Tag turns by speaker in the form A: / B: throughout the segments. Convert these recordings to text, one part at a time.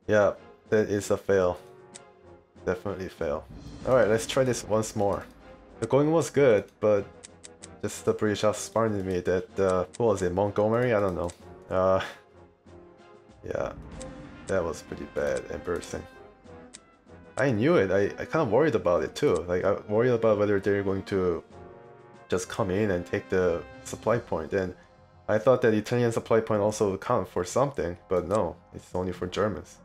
A: Yeah, that is a fail. Definitely fail. Alright, let's try this once more. The going was good, but just the British outsmarted me that, what was it, Montgomery? I don't know. Yeah, that was pretty bad, embarrassing. I knew it, I kind of worried about it too. Like, I worried about whether they're going to just come in and take the supply point. And I thought that Italian supply point also would count for something, but no, it's only for Germans.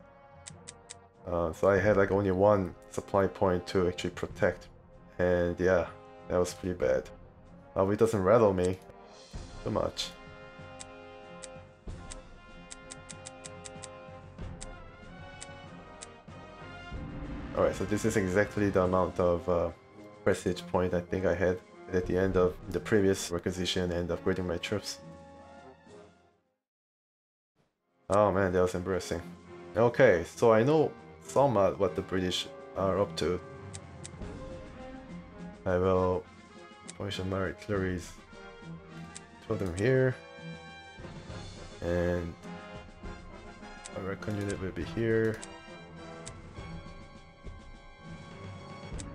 A: So I had like only one supply point to actually protect, and yeah, that was pretty bad. It doesn't rattle me too much. Alright, so this is exactly the amount of prestige point I think I had at the end of the previous requisition and upgrading my troops. Oh man, that was embarrassing. Okay, so I know somewhat what the British are up to. I will position my artilleries, two of them here, and my recon unit will be here.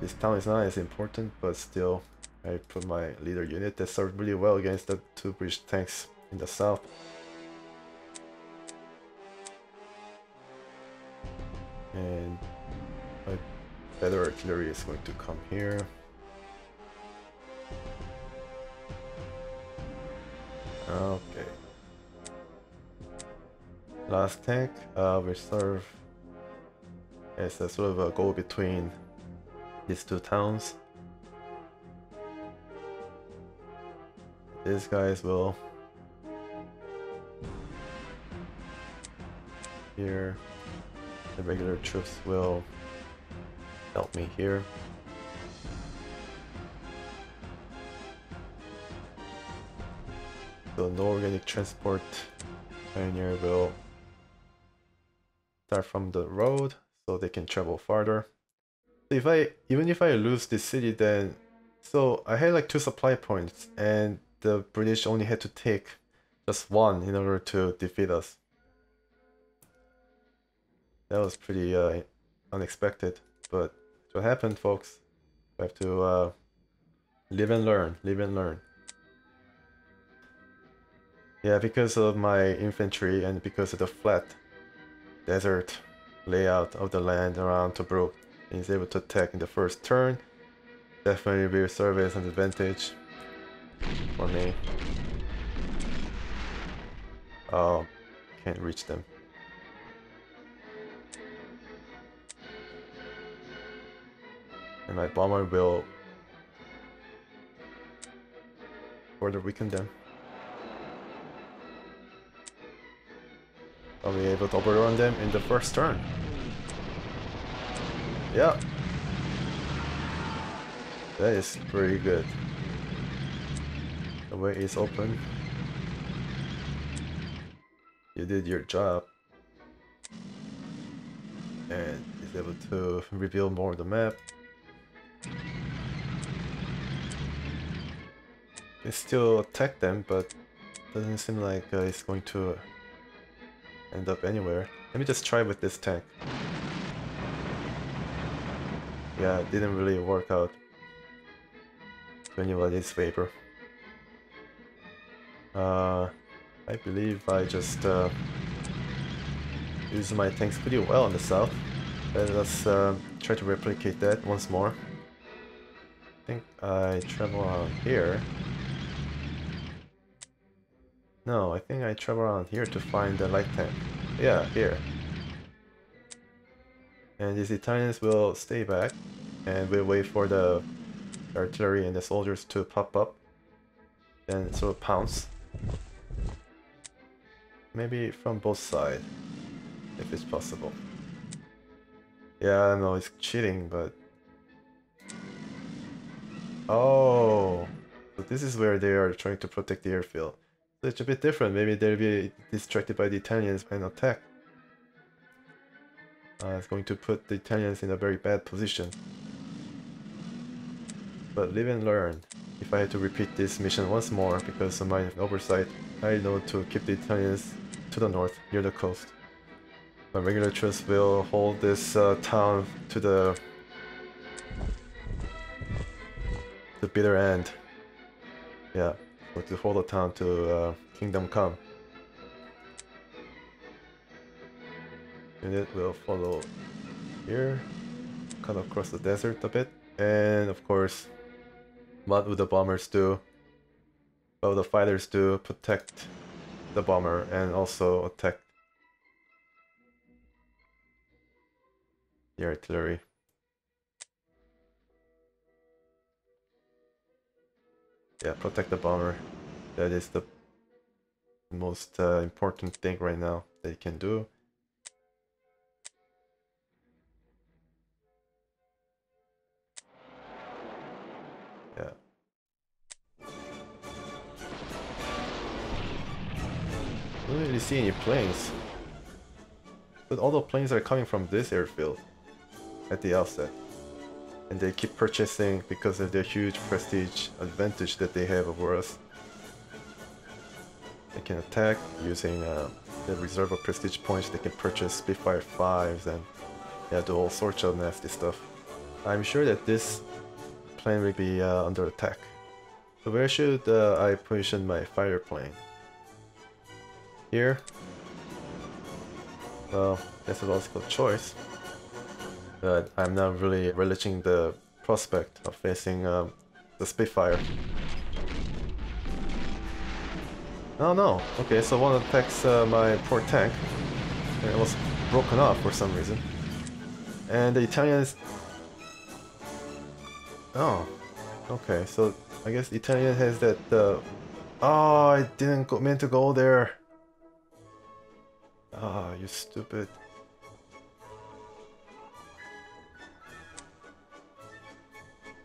A: This town is not as important, but still, I put my leader unit that served really well against the two British tanks in the south. And my better artillery is going to come here. Okay. Last tank will serve as a sort of a go between these two towns. These guys will here. The regular troops will help me here. So no organic transport pioneer will start from the road so they can travel farther. Even if I lose this city, then so I had like 2 supply points and the British only had to take just 1 in order to defeat us. That was pretty unexpected, but that's what happened, folks. We have to live and learn, live and learn. Yeah, because of my infantry and because of the flat desert layout of the land around Tobruk, he's able to attack in the first turn. Definitely will serve as an advantage for me. Oh, can't reach them. And my bomber will further weaken them. I'll be able to overrun them in the first turn. Yeah. That is pretty good. The way is open. You did your job. And is able to reveal more of the map. Can still attack them, but doesn't seem like it's going to end up anywhere. Let me just try with this tank. Yeah, it didn't really work out to anybody's favor. I believe I just used my tanks pretty well on the south. Let's try to replicate that once more. I think I travel around here. No, I think I travel around here to find the light tank. Yeah, here. And these Italians will stay back and we'll wait for the artillery and the soldiers to pop up. Then sort of pounce. Maybe from both sides, if it's possible. Yeah, I know it's cheating, but... Oh! So this is where they are trying to protect the airfield. So it's a bit different, maybe they'll be distracted by the Italians and attack. It's going to put the Italians in a very bad position. But live and learn. If I had to repeat this mission once more because of my oversight, I know to keep the Italians to the north, near the coast. My regular troops will hold this town to the bitter end. Yeah, or to hold the town to Kingdom Come. Unit will follow here, cut across the desert a bit, and of course, what would the bombers do? What would the fighters do? Protect the bomber and also attack the artillery. Yeah, protect the bomber. That is the most important thing right now that you can do. Yeah. I don't really see any planes. But all the planes are coming from this airfield at the outset. And they keep purchasing because of their huge prestige advantage that they have over us. They can attack using the reserve of prestige points. They can purchase Spitfire 5s and yeah, do all sorts of nasty stuff. I'm sure that this plane will be under attack. So where should I position my fighter plane? Here? Well, that's a logical choice. But I'm not really relishing the prospect of facing the Spitfire. Oh no! Okay, so one attacks my poor tank. And it was broken off for some reason. And the Italians... Oh, okay, so I guess the Italian has that... Oh, I didn't mean to go there! Ah, you stupid.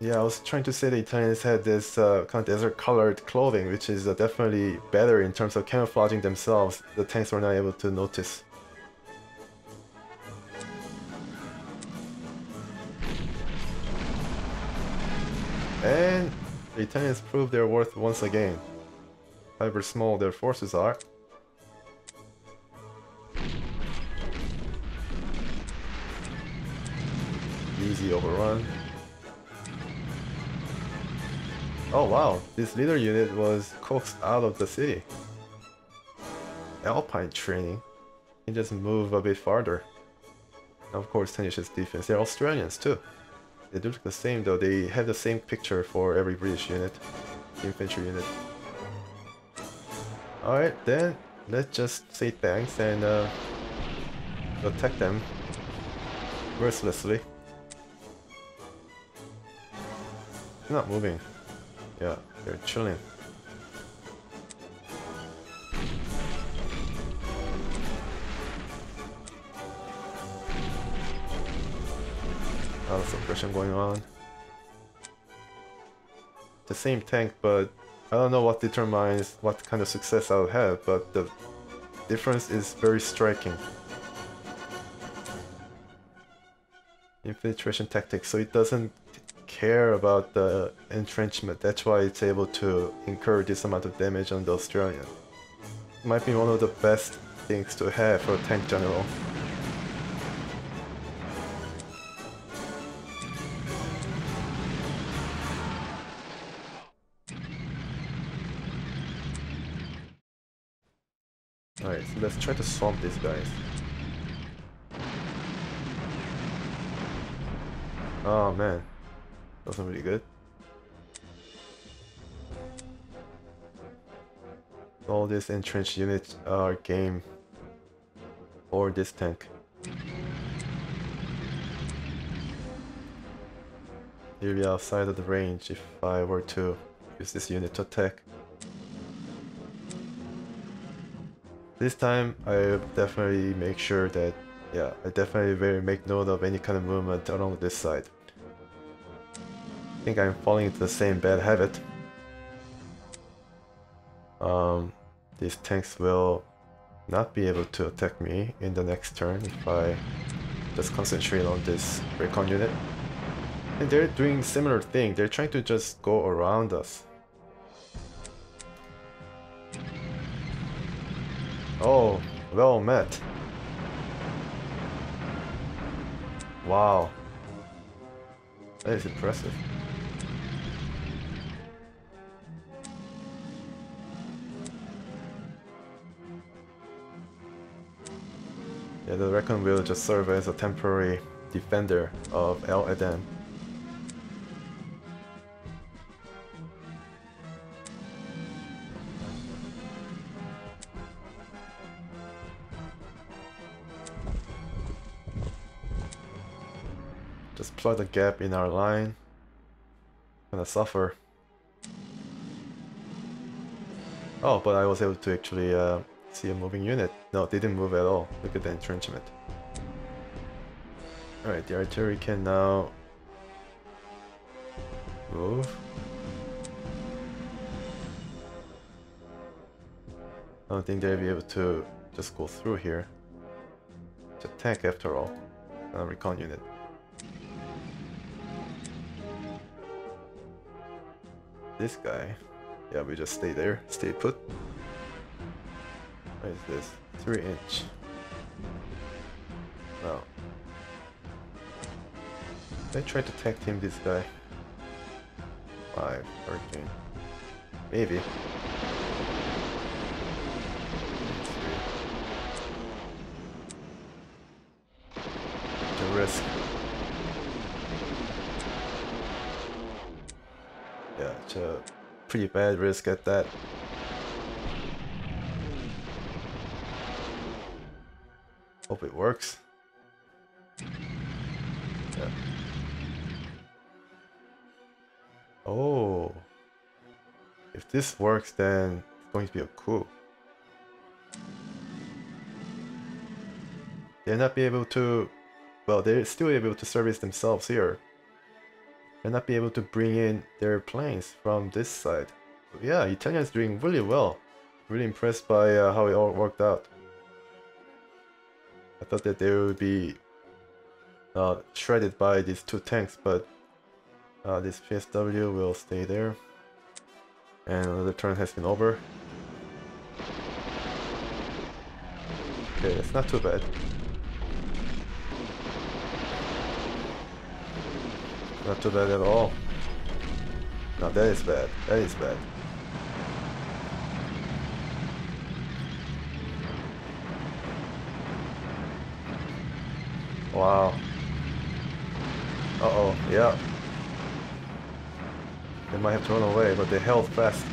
A: Yeah, I was trying to say the Italians had this kind of desert-colored clothing, which is definitely better in terms of camouflaging themselves. The tanks were not able to notice. And the Italians proved their worth once again. However small their forces are. Easy overrun. Oh wow, this leader unit was coaxed out of the city. Alpine training. You can just move a bit farther. Of course, Tanish's defense. They're Australians too. They do look the same though. They have the same picture for every British unit. Infantry unit. Alright then, let's just say thanks and attack them mercilessly. They're not moving. Yeah, they're chilling. A lot of suppression going on. The same tank, but I don't know what determines what kind of success I'll have, but the difference is very striking. Infiltration tactics, so it doesn't care about the entrenchment. That's why it's able to incur this amount of damage on the Australian. It might be one of the best things to have for a tank general. Alright, so let's try to swamp these guys. Oh man. Wasn't really good. All these entrenched units are game for this tank. He'll be outside of the range if I were to use this unit to attack. This time I definitely make sure that, yeah, I definitely make note of any kind of movement along this side. I think I'm falling into the same bad habit. These tanks will not be able to attack me in the next turn if I just concentrate on this recon unit. And they're doing similar thing. They're trying to just go around us. Oh, well met. Wow. That is impressive. Yeah, the recon will just serve as a temporary defender of El Aden. Just plug the gap in our line. Gonna suffer. Oh, but I was able to actually see a moving unit. No, they didn't move at all. Look at the entrenchment. Alright, the artillery can now move. I don't think they'll be able to just go through here. It's a tank after all. A recon unit. This guy. Yeah, we just stay there. Stay put. What is this? 3-inch. No. They try to tag team this guy. 5, hurricane. Maybe. The risk. Yeah, it's a pretty bad risk at that. Hope it works. Yeah. Oh. If this works, then it's going to be a coup. They'll not be able to... Well, they're still able to service themselves here. They'll not be able to bring in their planes from this side. Yeah, Italians doing really well. Really impressed by how it all worked out. I thought that they would be shredded by these two tanks, but this PSW will stay there. And another turn has been over. Okay, that's not too bad. Not too bad at all. No, that is bad. That is bad. Wow. Uh-oh, yeah. They might have to run away, but they held fast.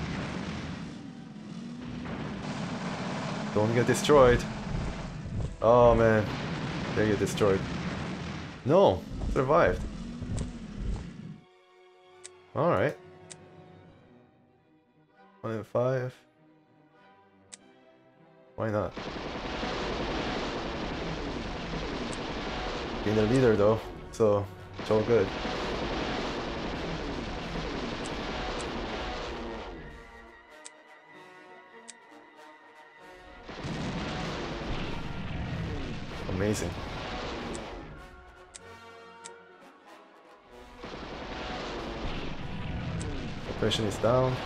A: Don't get destroyed. Oh man, they get destroyed. No, survived. Alright. 1 in 5. Why not? Being the leader though, so it's all good. Amazing. Preparation is down.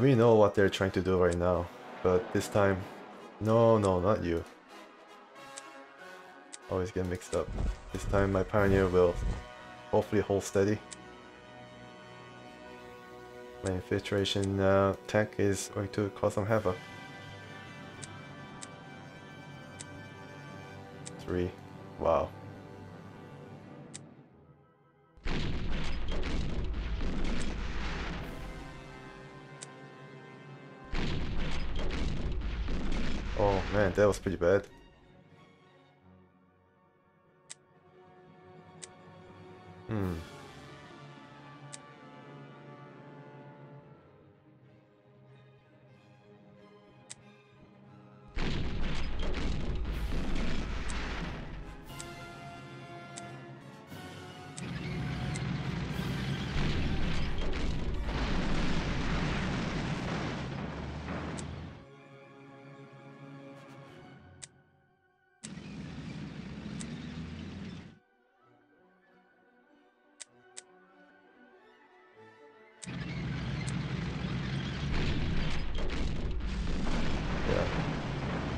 A: We know what they're trying to do right now, but this time, no, not you. Always get mixed up. This time my Pioneer will hopefully hold steady. My infiltration tank is going to cause some havoc. 3. Wow. Oh man, that was pretty bad.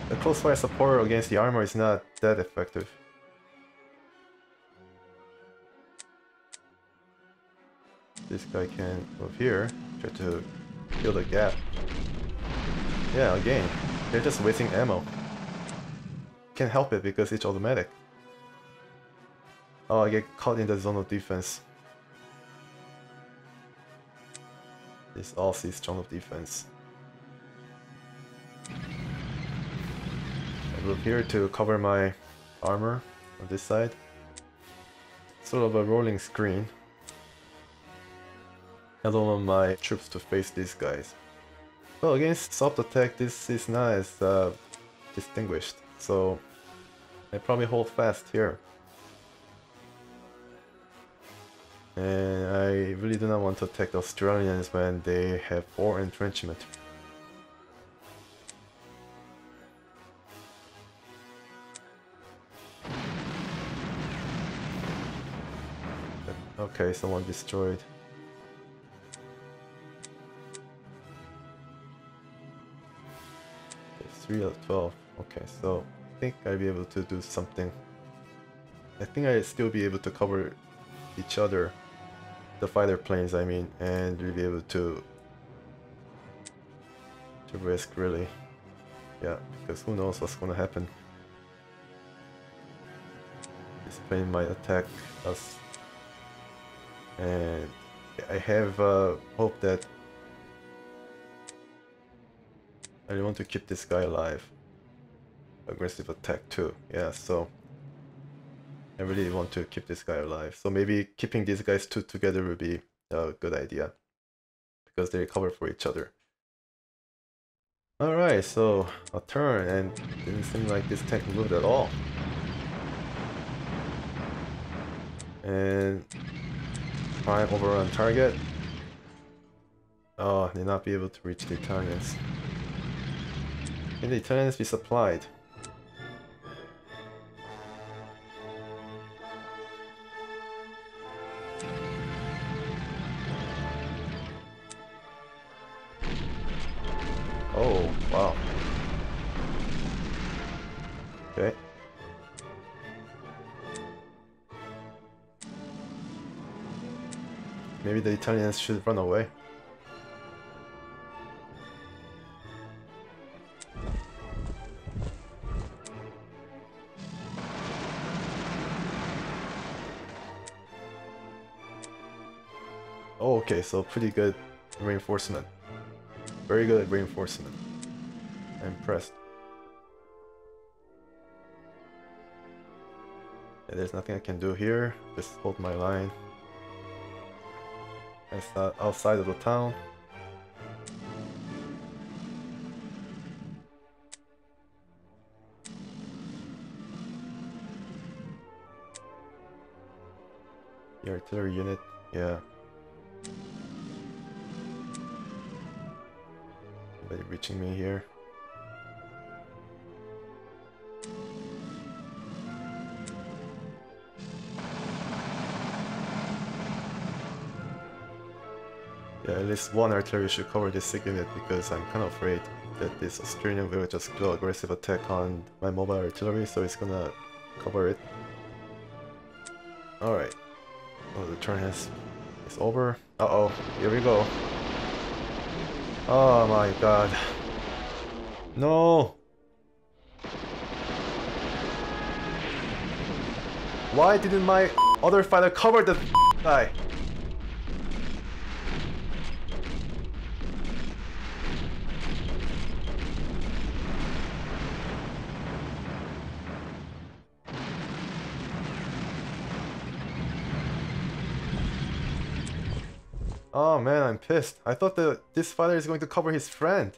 A: The close fire support against the armor is not that effective. this guy can move here, try to fill the gap. Yeah, again, they're just wasting ammo. Can't help it because it's automatic. Oh, I get caught in the zone of defense. This Aussie zone of defense. I move here to cover my armor on this side. Sort of a rolling screen. I don't want my troops to face these guys. Well, against soft attack, this is not as distinguished, so I probably hold fast here. And I really do not want to attack the Australians when they have 4 entrenchment. Okay, someone destroyed. It's 3 out of 12. Okay, so I think I'll be able to do something. I think I'll still be able to cover each other, the fighter planes I mean, and we'll be able to risk really. Yeah, because who knows what's gonna happen. This plane might attack us. And I have hope that I want to keep this guy alive. Aggressive attack too, yeah, so I really want to keep this guy alive. So maybe keeping these guys two together would be a good idea, because they cover for each other. Alright, so a turn, and didn't seem like this tank moved at all. And prime overrun target. Oh, they not be able to reach the Italians. Can the Italians be supplied? Oh, wow. Okay. Maybe the Italians should run away. Oh, okay, so pretty good reinforcement. Very good reinforcement. I'm impressed. Yeah, there's nothing I can do here. Just hold my line. It's outside of the town. The artillery unit, yeah. Nobody reaching me here. Yeah, at least one artillery should cover this SIG unit, because I'm kind of afraid that this Australian will just do aggressive attack on my mobile artillery, so it's gonna cover it. Alright. Oh, the turn is over. Uh-oh, here we go. Oh my god. No! Why didn't my other fighter cover the guy? Oh man, I'm pissed. I thought that this fighter is going to cover his friend.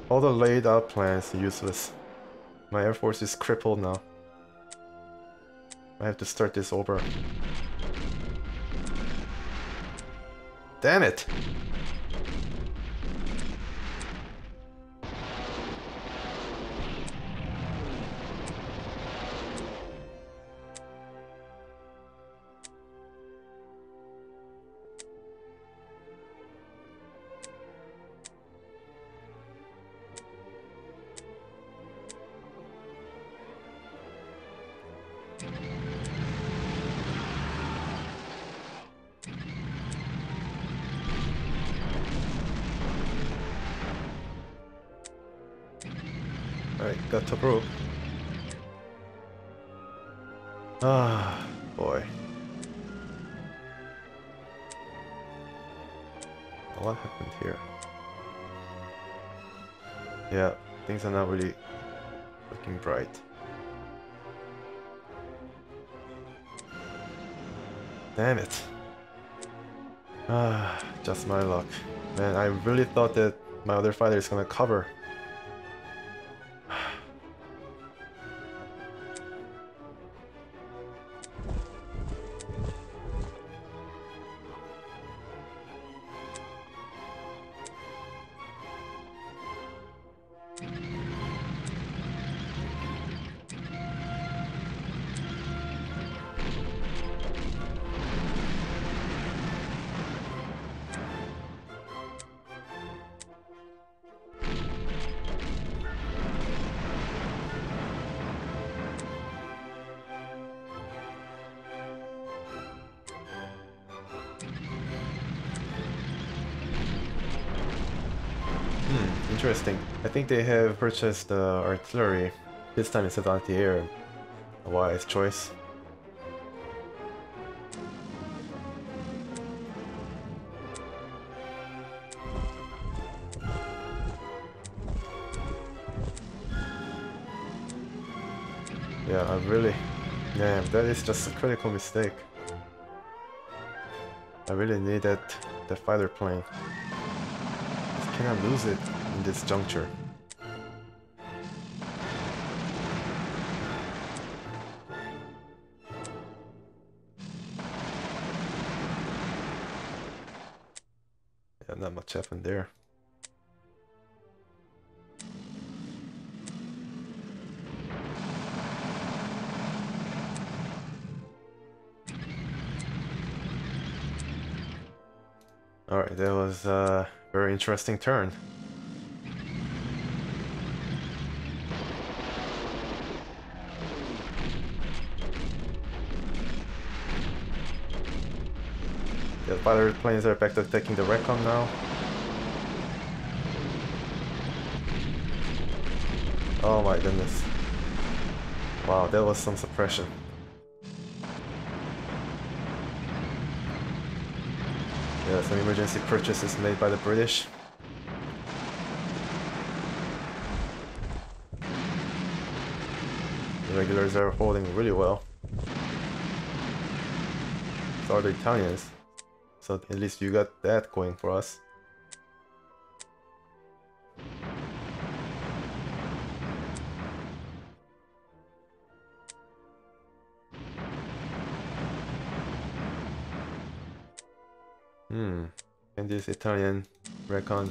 A: All the laid out plans useless. My air force is crippled now. I have to start this over. Damn it! Alright, got Tobruk. Ah, boy. What happened here? Yeah, things are not really looking bright. Damn it. Ah, just my luck. Man, I really thought that my other fighter is gonna cover. Interesting. I think they have purchased artillery this time instead of anti-air. A wise choice. Yeah, I really... Damn, that is just a critical mistake. I really need that fighter plane. Just cannot lose it in this juncture. Yeah, not much happened there. Alright, that was a very interesting turn. The fighter planes are back to taking the recon now. Oh my goodness. Wow, that was some suppression. Yeah, some emergency purchases made by the British. The regulars are holding really well. So are the Italians. So at least you got that going for us. And this Italian recon,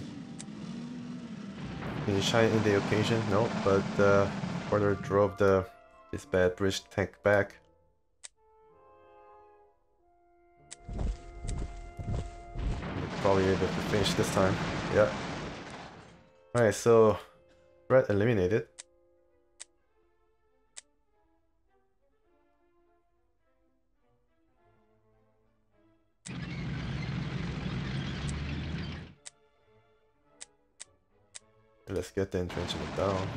A: can you shine in the occasion? No, but further drove this bad British tank back. Probably able to finish this time. Yeah. Alright, so threat eliminated. Let's get the entrenchment down.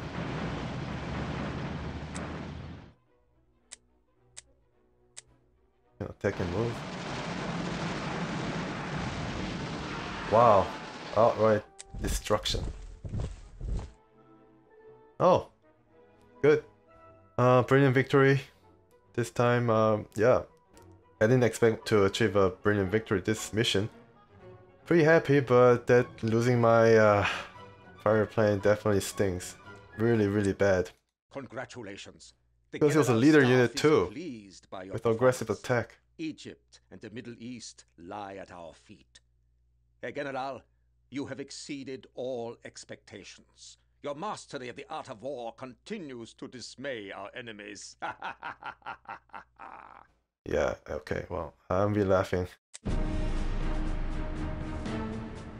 A: Attack and move. Wow, outright destruction. Oh, good. Brilliant victory. This time, yeah. I didn't expect to achieve a brilliant victory this mission. Pretty happy, but that losing my fire plane definitely stings. Really, really bad.
B: Congratulations.
A: Because he was a leader unit too, with aggressive attack.
B: Egypt and the Middle East lie at our feet. Herr General, you have exceeded all expectations. Your mastery of the art of war continues to dismay our enemies.
A: Yeah, okay, well, I'll be laughing.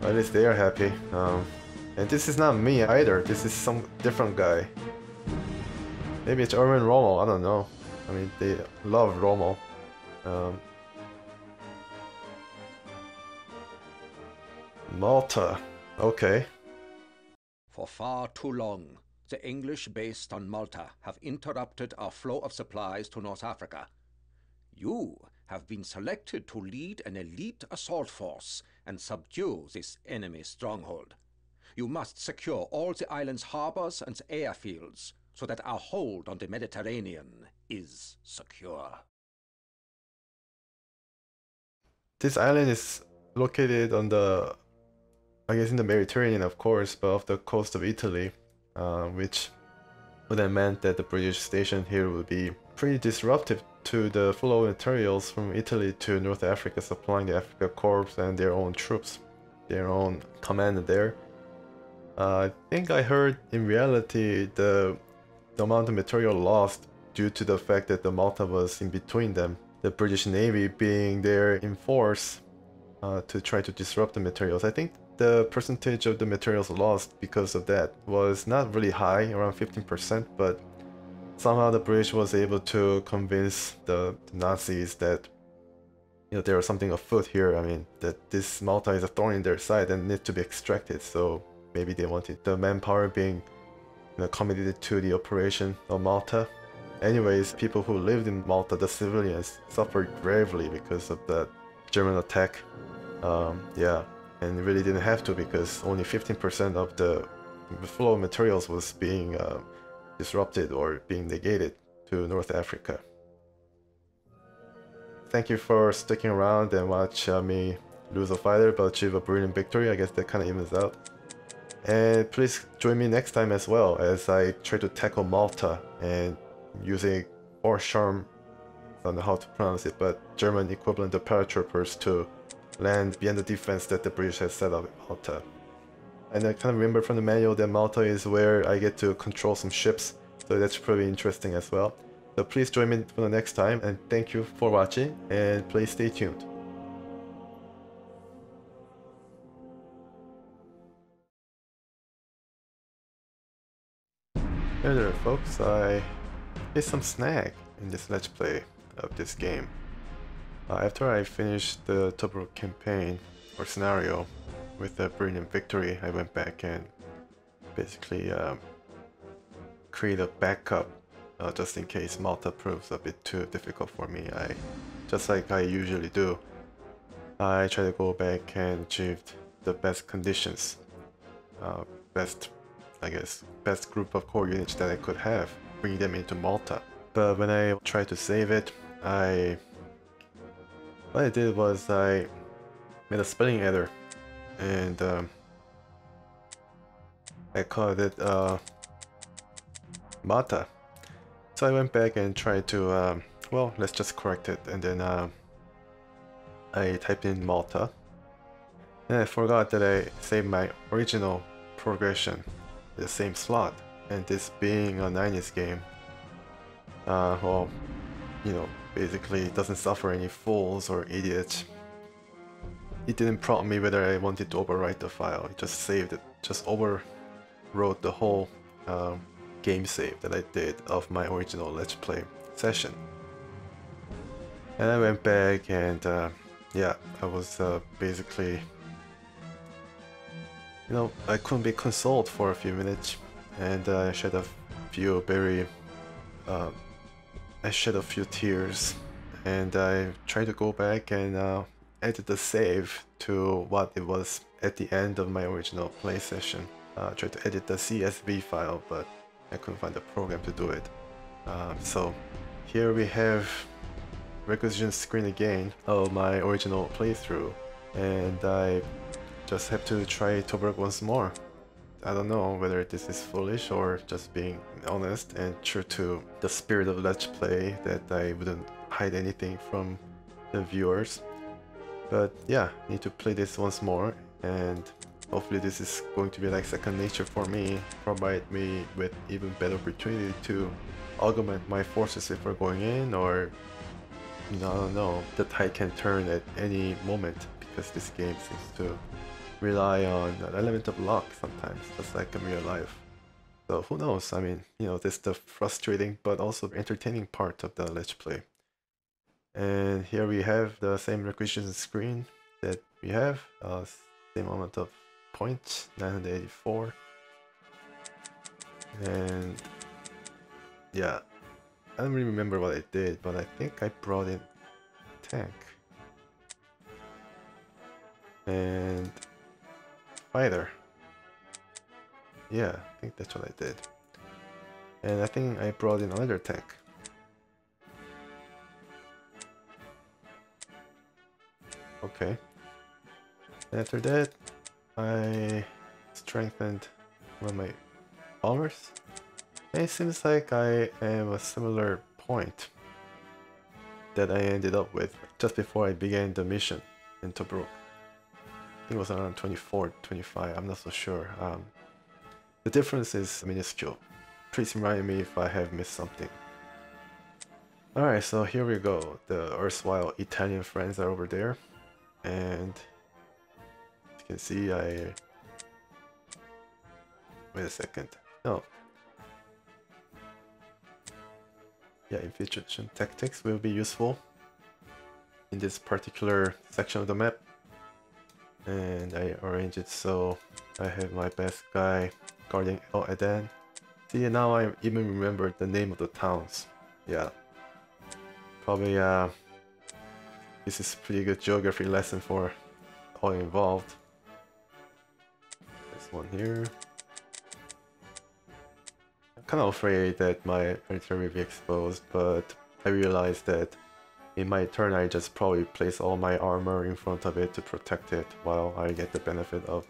A: At least they are happy. And this is not me either, this is some different guy. Maybe it's Erwin Rommel, I don't know. I mean, they love Rommel. Malta, okay.
B: For far too long, the English based on Malta have interrupted our flow of supplies to North Africa. You have been selected to lead an elite assault force and subdue this enemy stronghold. You must secure all the island's harbors and airfields so that our hold on the Mediterranean is secure.
A: This island is located on the, I guess in the Mediterranean of course, but off the coast of Italy, which would have meant that the British station here would be pretty disruptive to the flow of materials from Italy to North Africa, supplying the Africa Corps and their own troops, their own command there. I think I heard in reality the amount of material lost due to the fact that the Malta was in between them, the British Navy being there in force to try to disrupt the materials. I think the percentage of the materials lost because of that was not really high, around 15%, but somehow the British was able to convince the Nazis that, you know, there was something afoot here. I mean, that this Malta is a thorn in their side and needs to be extracted. So maybe they wanted the manpower being, you know, committed to the operation of Malta. Anyways, people who lived in Malta, the civilians, suffered gravely because of the German attack. Yeah, and really didn't have to, because only 15% of the flow of materials was being disrupted or being negated to North Africa. Thank you for sticking around and watch me lose a fighter but achieve a brilliant victory. I guess that kind of evens out. And please join me next time as well as I try to tackle Malta and using Orsharm, I don't know how to pronounce it, but German equivalent of paratroopers to land beyond the defense that the British had set up in Malta. And I kind of remember from the manual that Malta is where I get to control some ships, so that's pretty interesting as well. So please join me for the next time, and thank you for watching, and please stay tuned. Hey there folks, I hit some snag in this let's play of this game. After I finished the Tobruk campaign or scenario with a brilliant victory, I went back and basically create a backup just in case Malta proves a bit too difficult for me. Just like I usually do, I try to go back and achieve the best conditions, best group of core units that I could have, bringing them into Malta. But when I tried to save it, what I did was I made a spelling error, and I called it Malta. So I went back and tried to, well, let's just correct it, and then I typed in Malta, and I forgot that I saved my original progression in the same slot, and this being a 90s game, well, you know, basically it doesn't suffer any fools or idiots. It didn't prompt me whether I wanted to overwrite the file, it just saved it, just overwrote the whole game save that I did of my original Let's Play session. And I went back and yeah, I was basically, you know, I couldn't be consoled for a few minutes, and I shed a few I shed a few tears, and I tried to go back and edit the save to what it was at the end of my original play session. I tried to edit the CSV file, but I couldn't find the program to do it. So here we have Requisition screen again of my original playthrough, and I just have to try Tobruk once more. I don't know whether this is foolish or just being honest and true to the spirit of Let's Play, that I wouldn't hide anything from the viewers. But yeah, need to play this once more, and hopefully this is going to be like second nature for me, provide me with even better opportunity to augment my forces if we're going in, or, you know, I don't know, the tide can turn at any moment, because this game seems to rely on an element of luck sometimes, just like in real life. So who knows, I mean, you know, this is the frustrating but also entertaining part of the Let's Play. And here we have the same requisition screen that we have, same amount of points, 984. And yeah, I don't really remember what I did, but I think I brought in tank and fighter. Yeah, I think that's what I did. And I think I brought in another tank. Okay. And after that, I strengthened one of my bombers. And it seems like I am a similar point that I ended up with just before I began the mission in Tobruk. I think it was around 24, 25, I'm not so sure. The difference is minuscule. Please remind me if I have missed something. Alright, so here we go. The erstwhile Italian friends are over there. And as you can see, wait a second. No. Yeah, infiltration tactics will be useful in this particular section of the map. And I arrange it so I have my best guy guarding Aden. See, now I even remember the name of the towns. Yeah. Probably this is a pretty good geography lesson for all involved. This one here. I'm kind of afraid that my artillery will be exposed, but I realized that in my turn I just probably place all my armor in front of it to protect it while I get the benefit of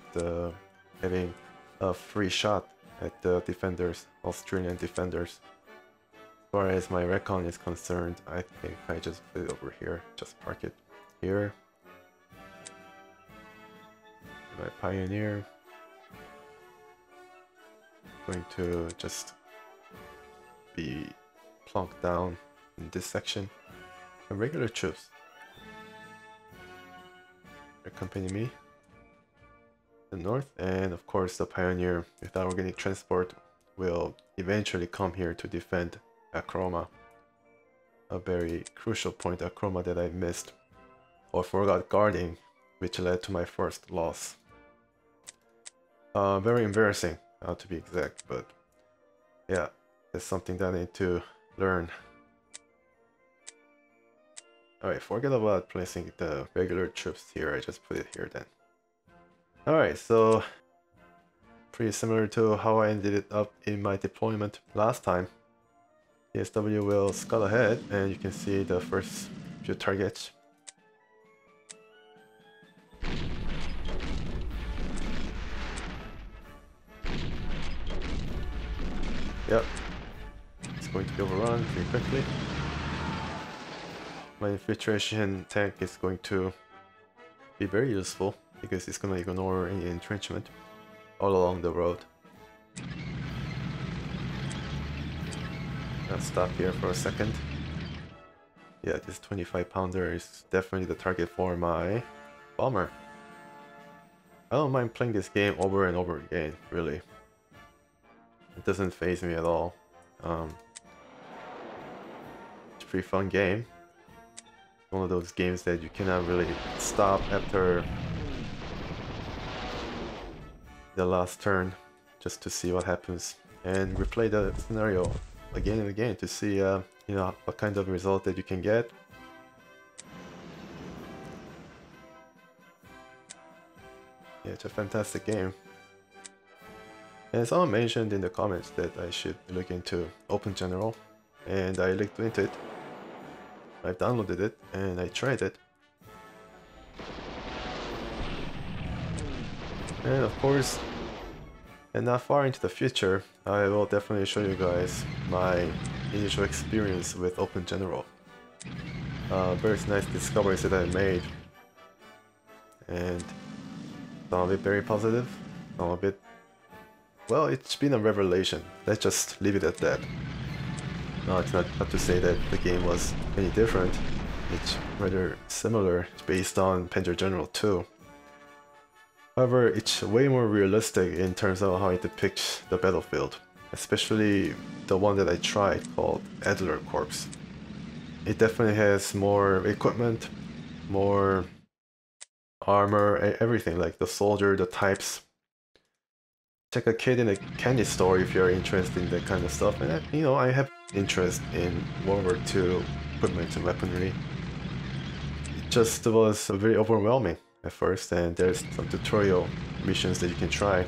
A: having a free shot at the defenders, Australian defenders. As far as my recon is concerned, I think I just put it over here, just park it here. My pioneer, going to just be plonked down in this section. And regular troops accompany me to the north, and of course the pioneer with our organic transport will eventually come here to defend Acroma, a very crucial point, Acroma, that I missed or forgot guarding, which led to my first loss. Very embarrassing, to be exact, but yeah, that's something that I need to learn. Alright, forget about placing the regular troops here, I just put it here then. Alright, so pretty similar to how I ended it up in my deployment last time. PSW will scud ahead and you can see the first few targets. Yep, it's going to be overrun pretty quickly. My infiltration tank is going to be very useful because it's going to ignore any entrenchment all along the road. I'll stop here for a second. Yeah, this 25-pounder is definitely the target for my bomber. I don't mind playing this game over and over again, really. It doesn't faze me at all. It's a pretty fun game. One of those games that you cannot really stop after the last turn just to see what happens and replay the scenario again and again to see you know, what kind of result that you can get. Yeah, it's a fantastic game. And someone mentioned in the comments that I should look into Open General, and I looked into it. I've downloaded it and I tried it. And of course, and not far into the future, I will definitely show you guys my initial experience with Open General. Very nice discoveries that I made. And some of it very positive, some of it, well, it's been a revelation. Let's just leave it at that. No, it's not to say that the game was any different. It's rather similar, based on Panzer General 2. However, it's way more realistic in terms of how it depicts the battlefield, especially the one that I tried called Adler Corps. It definitely has more equipment, more armor, everything, like the soldier, the types. check a kid in a candy store if you're interested in that kind of stuff. And you know, I have interest in World War II equipment and weaponry. It just was very overwhelming at first, and there's some tutorial missions that you can try.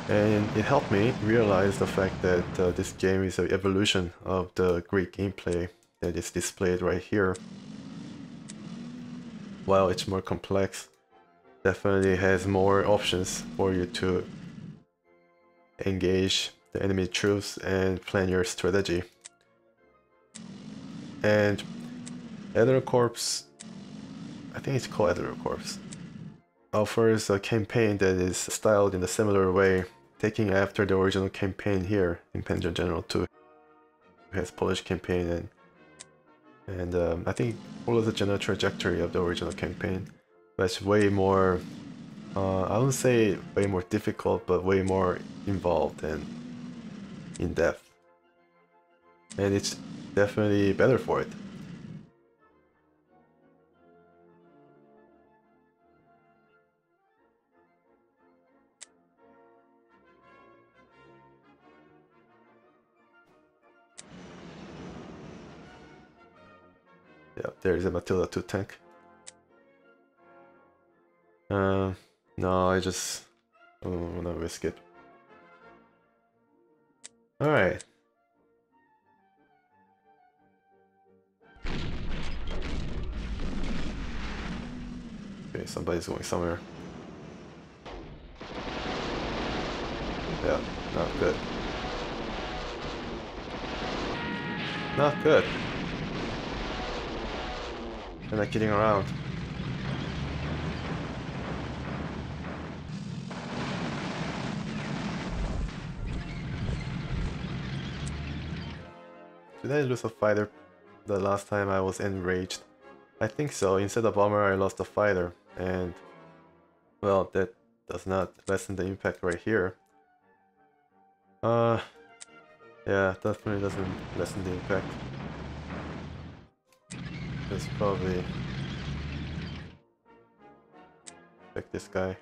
A: And it helped me realize the fact that this game is an evolution of the great gameplay that is displayed right here. While it's more complex, definitely has more options for you to engage the enemy troops and plan your strategy. And Elder Corps, I think it's called Elder Corps, offers a campaign that is styled in a similar way, taking after the original campaign here in Panzer General 2. It has Polish campaign and I think follows the general trajectory of the original campaign, but it's way more, I wouldn't say way more difficult, but way more involved and in-depth. And it's definitely better for it. Yeah, there is a Matilda 2 tank. No, I don't wanna risk it. Alright. Okay, somebody's going somewhere. Yeah, not good. Not good. They're not kidding around. Did I lose a fighter the last time I was enraged? I think so. Instead of bomber, I lost a fighter, and well, that does not lessen the impact right here. Yeah, definitely doesn't lessen the impact. Just probably check this guy.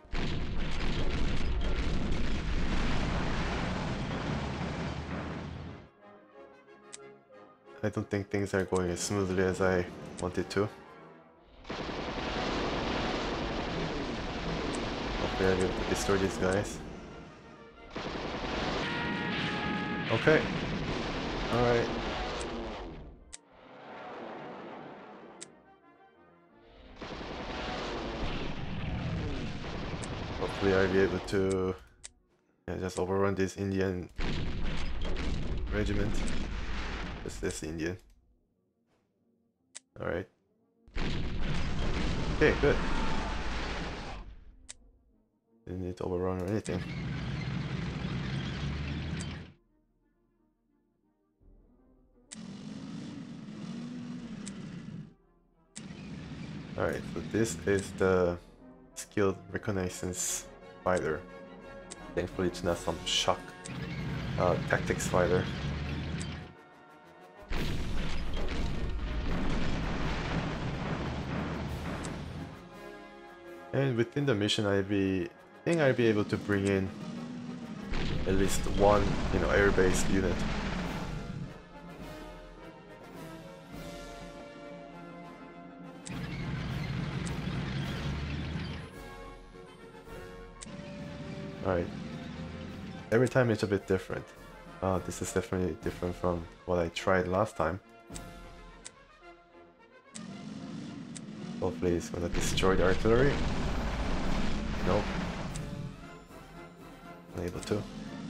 A: I don't think things are going as smoothly as I wanted to. Hopefully I'll be able to destroy these guys. Okay. Alright. Hopefully I'll be able to just overrun this Indian regiment. This Indian. Alright. Okay, good. Didn't need to overrun or anything. Alright, so this is the skilled reconnaissance fighter. Thankfully it's not some shock tactics fighter. And within the mission I think I'll be able to bring in at least one, air-based unit. Alright. Every time it's a bit different. This is definitely different from what I tried last time. Hopefully it's gonna destroy the artillery. Nope. Unable to.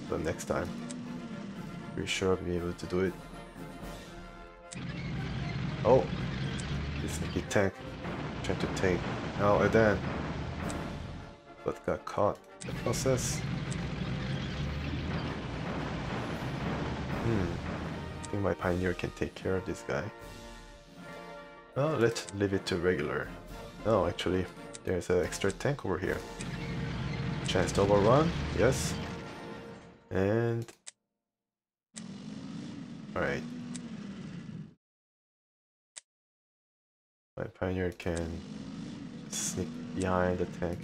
A: But next time. Pretty sure I'll be able to do it. Oh! This sneaky tank trying to take out Aden. But got caught in the process. I think my pioneer can take care of this guy. Oh, let's leave it to regular. No, actually, there's an extra tank over here. Chance to overrun, yes. And... Alright. My pioneer can sneak behind the tank.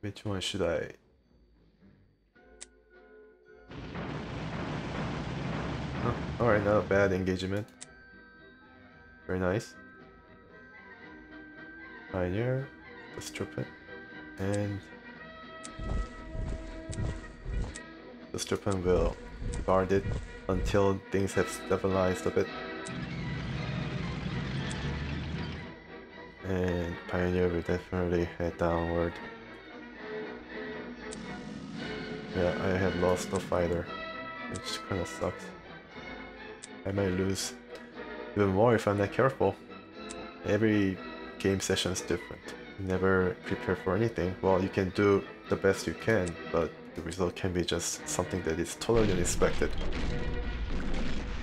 A: Which one should I? Oh, alright, not a bad engagement. Very nice. Pioneer, the Struppen, and the Struppen will guard it until things have stabilized a bit. And Pioneer will definitely head downward. Yeah, I have lost a fighter, which kinda sucks. I might lose even more if I'm not careful. Every game session is different. You never prepare for anything. Well, you can do the best you can, but the result can be just something that is totally unexpected.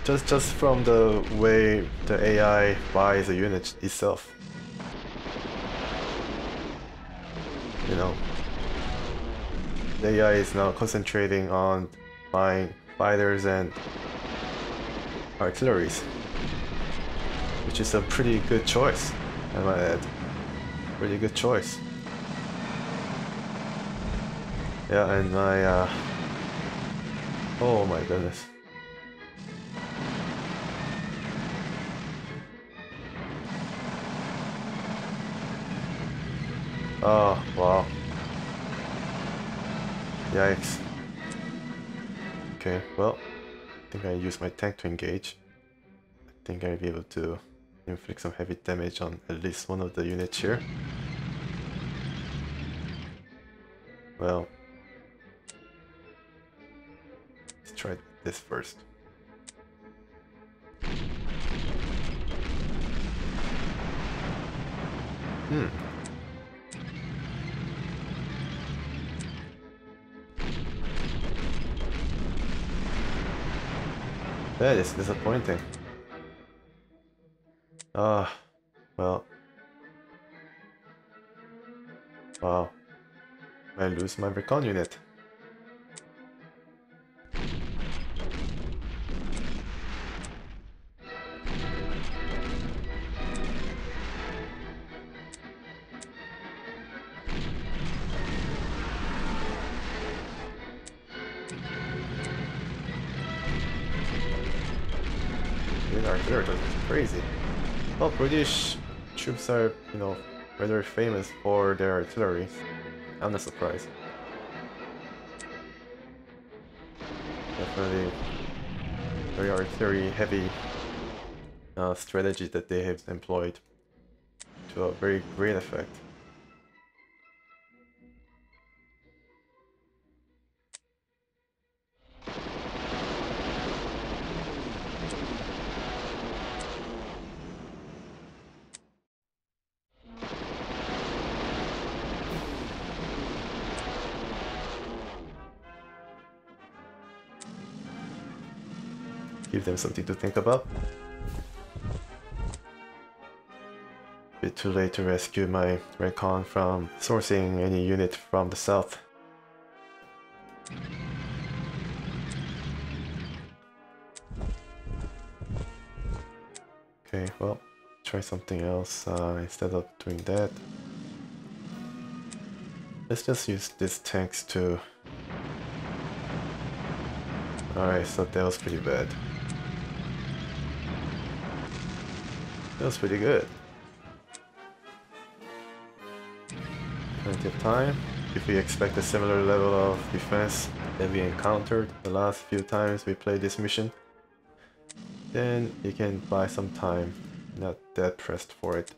A: Just from the way the AI buys a unit itself. You know, the AI is now concentrating on buying fighters and artilleries, which is a pretty good choice, I might add. Pretty good choice. Yeah, and my oh my goodness. Oh, wow. Yikes. Okay, well, I think I use my tank to engage. I think I'll be able to inflict some heavy damage on at least one of the units here. Well, let's try this first. That is disappointing. Ah, well. Wow. I lose my recon unit. Artillery is crazy. Well, British troops are, you know, rather famous for their artillery. I'm not surprised. Definitely very artillery heavy strategy that they have employed to a very great effect. Give them something to think about. Bit too late to rescue my recon from sourcing any unit from the south. Okay, well, try something else instead of doing that. Let's just use these tanks to... Alright, so that was pretty bad. That was pretty good. Plenty of time. If we expect a similar level of defense that we encountered the last few times we played this mission, then you can buy some time, not that pressed for it.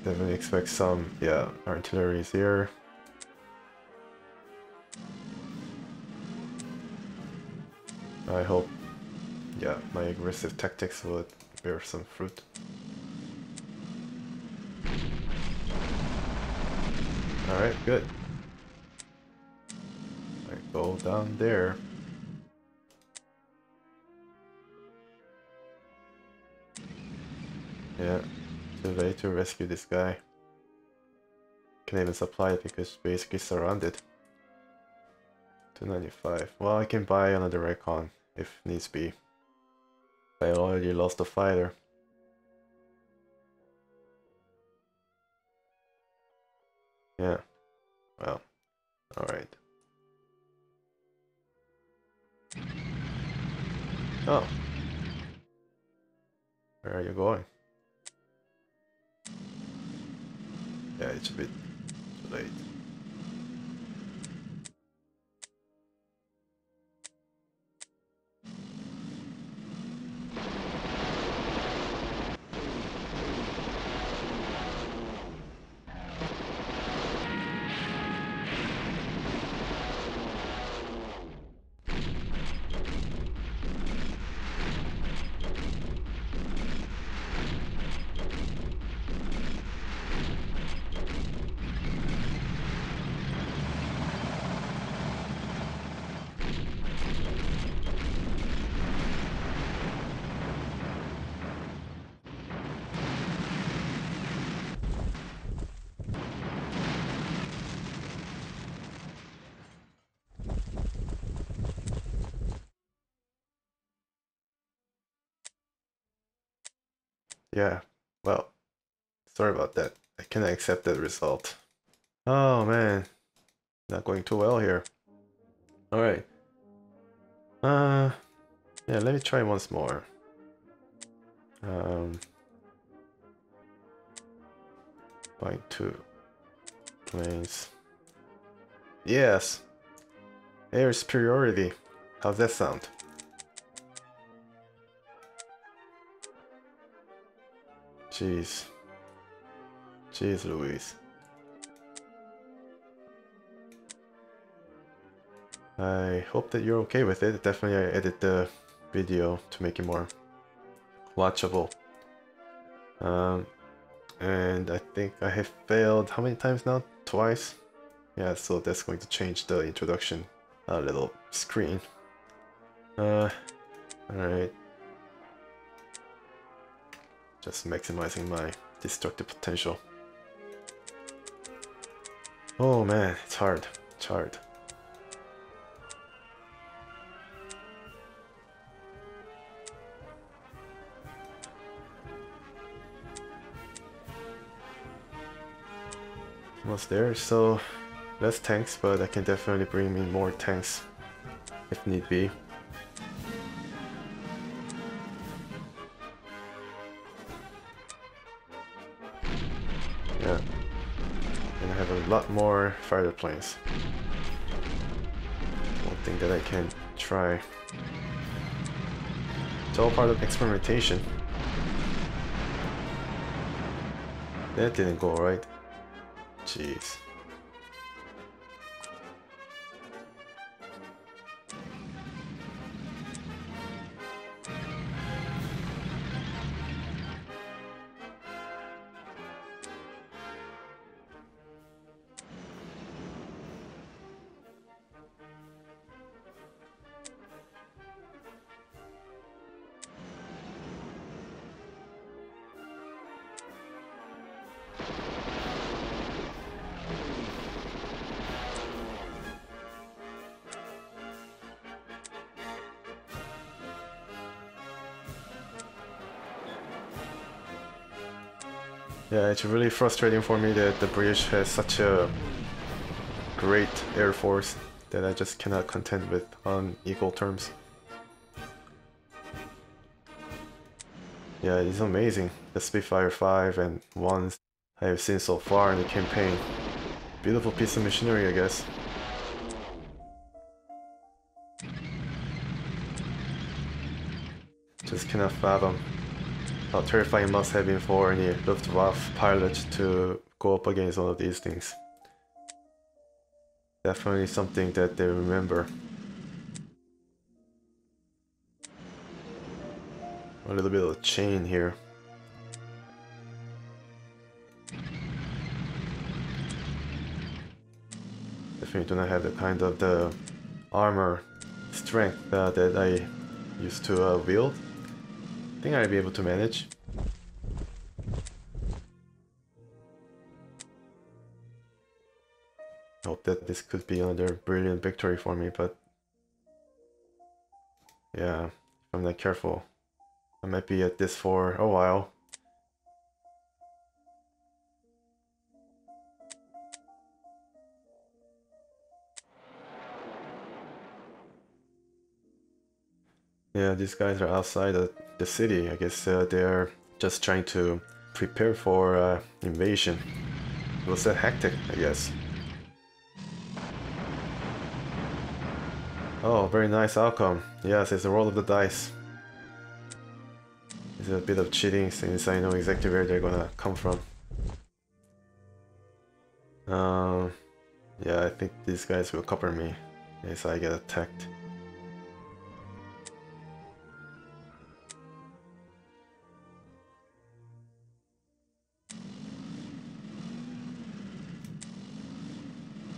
A: Definitely expect some, yeah, artilleries here. I hope, yeah, my aggressive tactics would bear some fruit. Alright, good. I go down there. Yeah, too late to rescue this guy. Can't even supply it because it's basically surrounded. 295. Well, I can buy another recon if needs be. I already lost a fighter. Yeah. Well, alright. Oh. Where are you going? Yeah, it's a bit too late. Yeah, well, sorry about that. I cannot accept that result. Oh man, not going too well here. Alright. Yeah, let me try once more. Buying 2 planes. Yes! Air superiority. How's that sound? Jeez. Jeez Louise. I hope that you're okay with it. Definitely I edit the video to make it more watchable. And I think I have failed how many times now? Twice? Yeah, so that's going to change the introduction little screen. Alright. Just maximizing my destructive potential. Oh man, it's hard. It's hard. Almost there, so less tanks, but I can definitely bring in more tanks if need be. Yeah, and I have a lot more fighter planes. One thing that I can try. It's all part of experimentation. That didn't go right. Jeez. Yeah, it's really frustrating for me that the British has such a great air force that I just cannot contend with on equal terms. Yeah, it's amazing. The Spitfire 5 and 1s I have seen so far in the campaign. Beautiful piece of machinery, I guess. Just cannot fathom how terrifying it must have been for any Luftwaffe pilot to go up against one of these things. Definitely something that they remember. A little bit of a chain here. Definitely do not have the kind of the armor strength that I used to wield. I think I'd be able to manage. Hope that this could be another brilliant victory for me, but yeah, if I'm not careful, I might be at this for a while. Yeah, these guys are outside the city. I guess they're just trying to prepare for invasion. It was that hectic, I guess. Oh, very nice outcome. Yes, it's a roll of the dice. It's a bit of cheating since I know exactly where they're gonna come from. Yeah, I think these guys will cover me as I get attacked.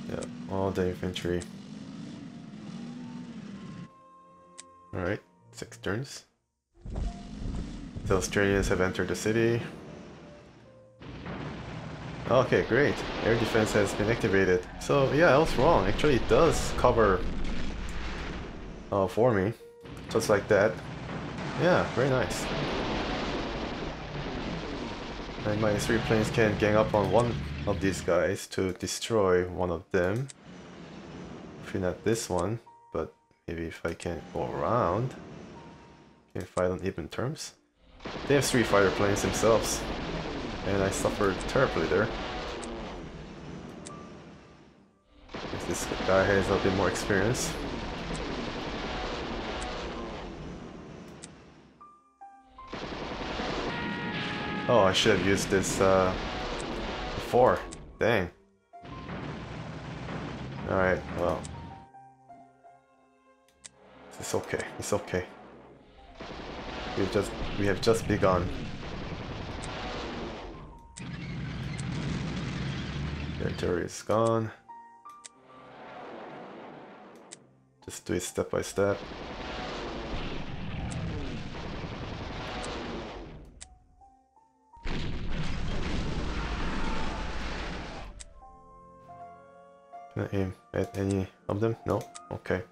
A: Yeah, all the infantry. Alright, 6 turns. The Australians have entered the city. Okay, great. Air defense has been activated. So yeah, I was wrong. Actually, it does cover for me. Just like that. Yeah, very nice. And my 3 planes can gang up on one of these guys to destroy one of them. If not this one, but maybe if I can go around. Can fight on even terms. They have 3 fighter planes themselves. And I suffered terribly there. If this guy has a bit more experience. Oh, I should have used this before. Dang. Alright, well. It's okay, it's okay. We have just begun. The artillery is gone. Just do it step by step. Can I aim at any of them? No? Okay.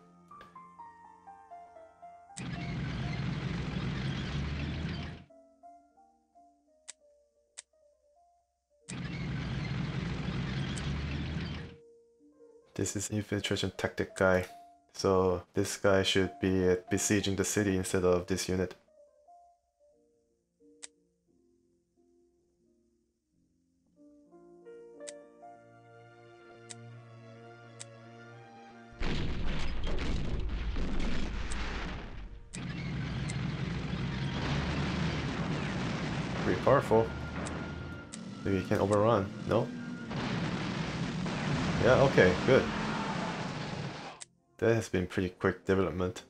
A: This is infiltration tactic guy. So this guy should be besieging the city instead of this unit. Pretty powerful. Maybe he can overrun. No? Yeah, okay, good. That has been pretty quick development.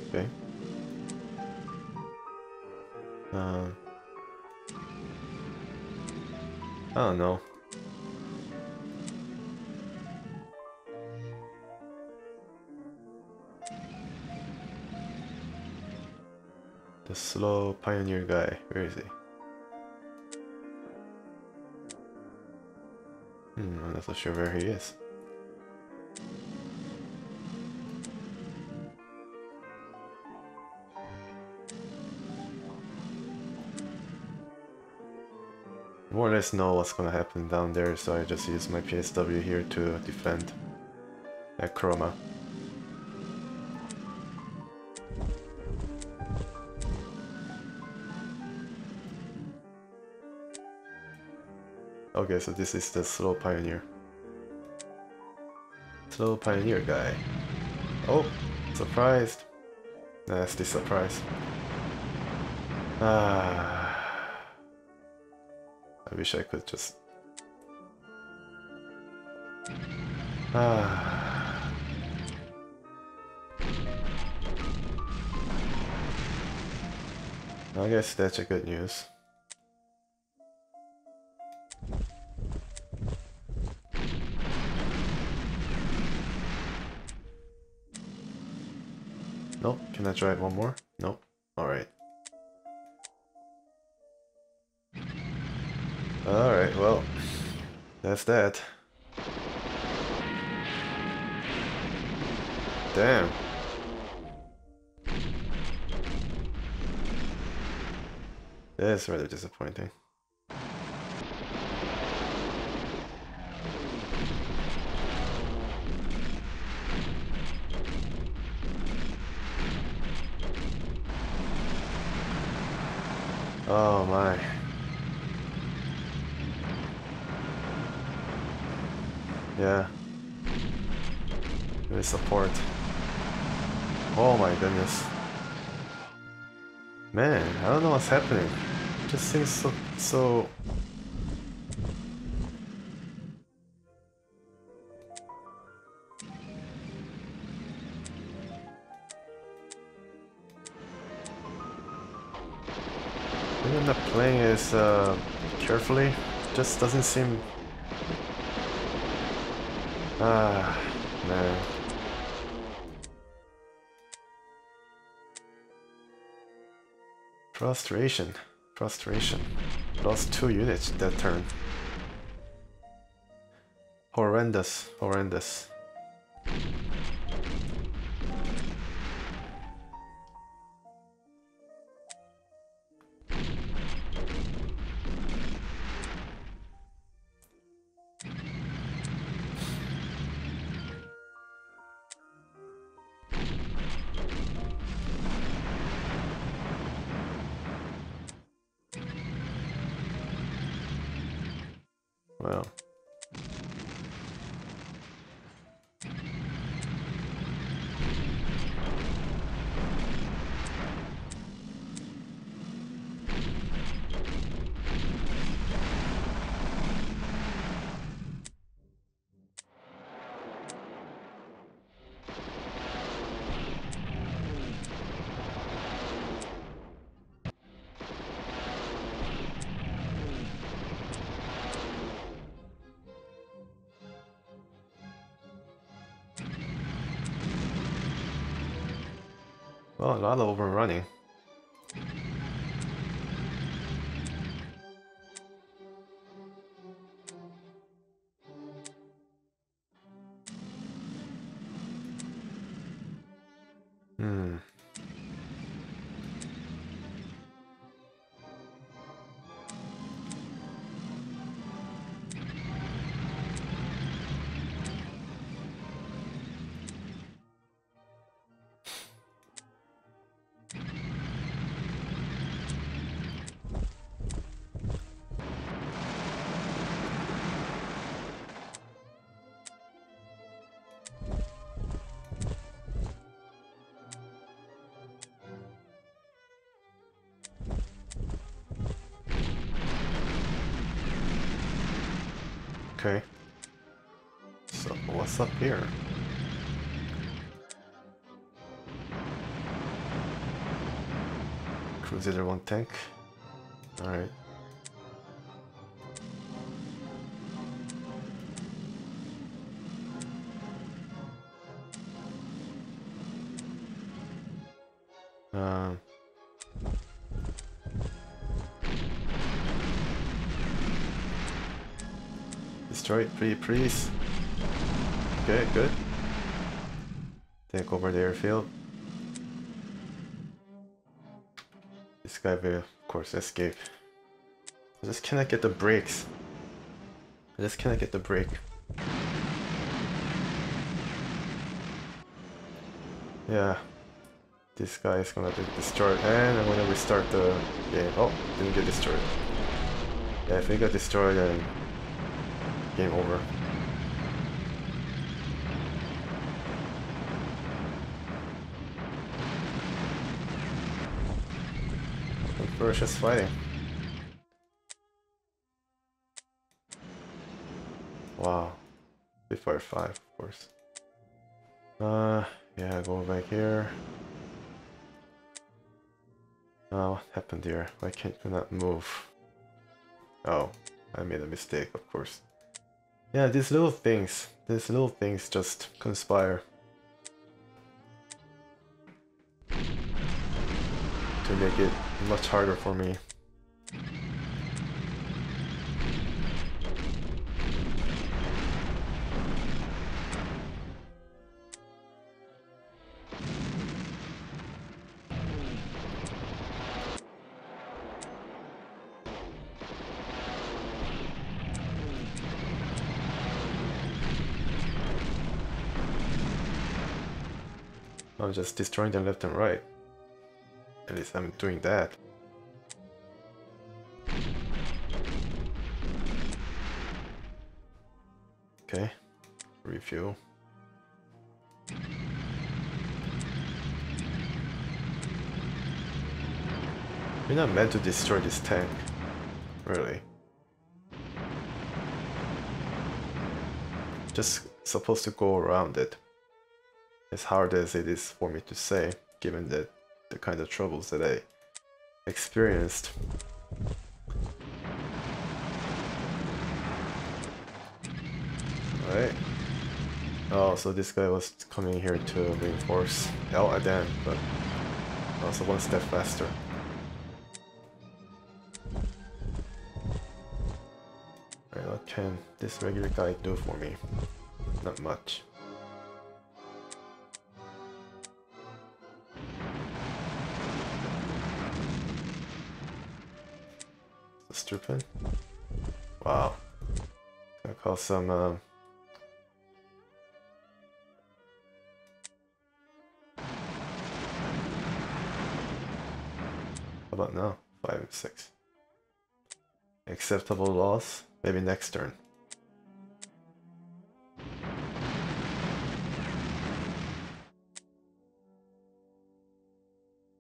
A: Okay. I don't know. The slow pioneer guy, where is he? I'm not so sure where he is. More or less know what's gonna happen down there, so I just use my PSW here to defend Acroma. Okay, so this is the slow pioneer. Slow pioneer guy. Oh, surprised. Nasty surprise. I wish I could just... I guess that's a good news. Nope, can I try it one more? Nope. Alright. Alright, well, that's that. Damn. It's rather disappointing. Oh my. Yeah. Give me support. Oh my goodness. Man, I don't know what's happening. It just seems so... Maybe I'm not playing as carefully. Just doesn't seem... Ah, man. Frustration. Frustration. Lost 2 units that turn. Horrendous. Horrendous. Well. Well, a lot of overrunning. Okay. So what's up here? Crusader 1 tank. Alright. Destroy it, please. Okay, good. Take over the airfield. This guy will, of course, escape. I just cannot get the brakes. I just cannot get the brake. Yeah. This guy is gonna be destroyed, and I'm gonna restart the game. Oh, didn't get destroyed. Yeah, if it got destroyed, then game over. Ferocious fighting. Wow. Spitfire 5, of course. Yeah, go back here. Oh, what happened here? Why can't you not move? Oh, I made a mistake, of course. Yeah, these little things just conspire to make it much harder for me. I'm just destroying them left and right. At least I'm doing that. Okay, refuel. We're not meant to destroy this tank, really. Just supposed to go around it. As hard as it is for me to say, given that the kind of troubles that I experienced. Alright. Oh, so this guy was coming here to reinforce Aden, but also one step faster. Alright, what can this regular guy do for me? Not much. Stupid. Wow. Gonna cause some how about now? 5 and 6. Acceptable loss? Maybe next turn.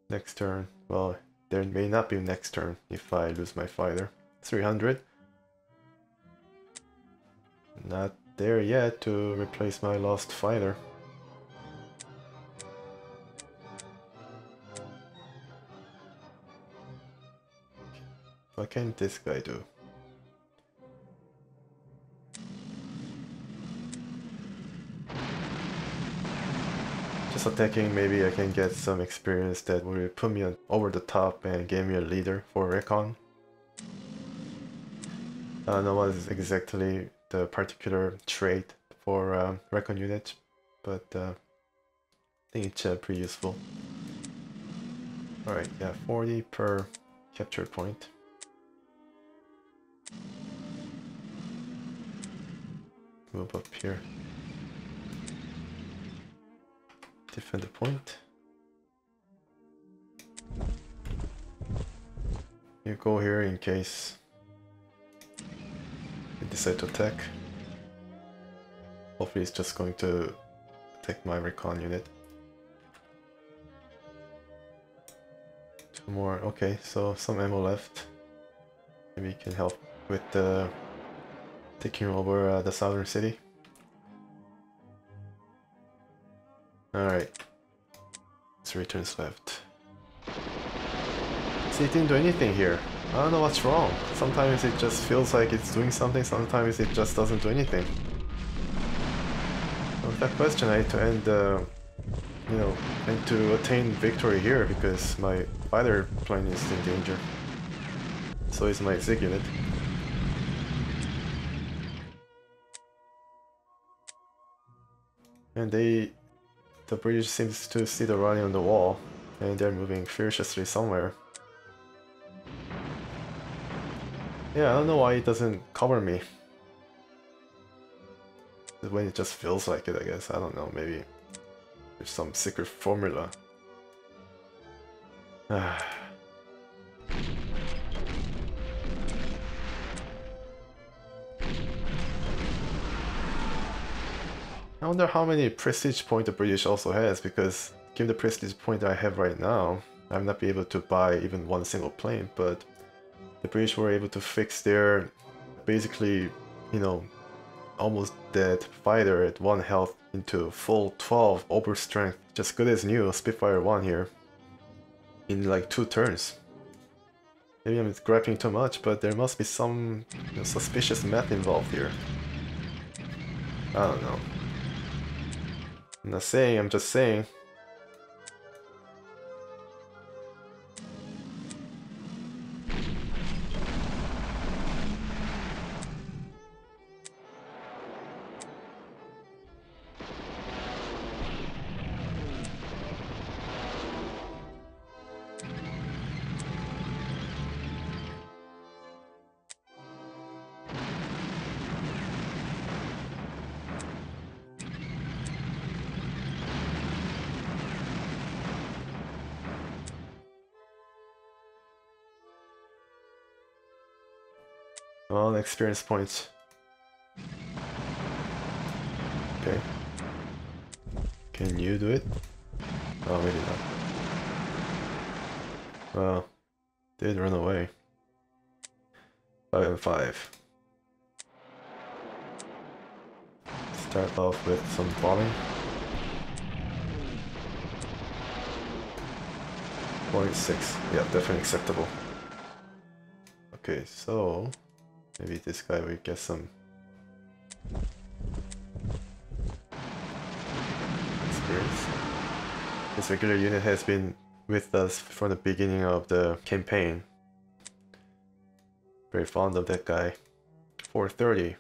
A: Next turn. Well, there may not be next turn if I lose my fighter. 300. Not there yet to replace my lost fighter. What can this guy do? Just attacking, maybe I can get some experience that will put me on over the top and give me a leader for recon. I don't know what is exactly the particular trait for recon unit, but I think it's pretty useful. Alright, yeah, 40 per capture point. Move up here. Defend the point. You go here in case you decide to attack. Hopefully it's just going to attack my recon unit. 2 more. Okay, so some ammo left. Maybe you can help with taking over the southern city. Alright. 3 turns left. See, it didn't do anything here. I don't know what's wrong. Sometimes it just feels like it's doing something, sometimes it just doesn't do anything. With that question, I need to end, you know, and to attain victory here because my fighter plane is in danger. So is my Zig unit. And the British seems to see the writing on the wall, and they're moving furiously somewhere. Yeah, I don't know why it doesn't cover me. When it just feels like it, I guess. I don't know, maybe there's some secret formula. I wonder how many prestige points the British also has, because given the prestige point I have right now, I will not be able to buy even one single plane, but the British were able to fix their basically, you know, almost dead fighter at 1 health into full 12 over strength, just good as new Spitfire 1 here, in like 2 turns. Maybe I'm grappling too much, but there must be some, you know, suspicious math involved here. I don't know. I'm not saying, I'm just saying. Well, experience points. Okay. Can you do it? Oh, maybe not. Well, did run away. 5 and 5. Start off with some bombing. 0.6. Yeah, definitely acceptable. Okay, so maybe this guy will get some experience. This regular unit has been with us from the beginning of the campaign. Very fond of that guy. 430.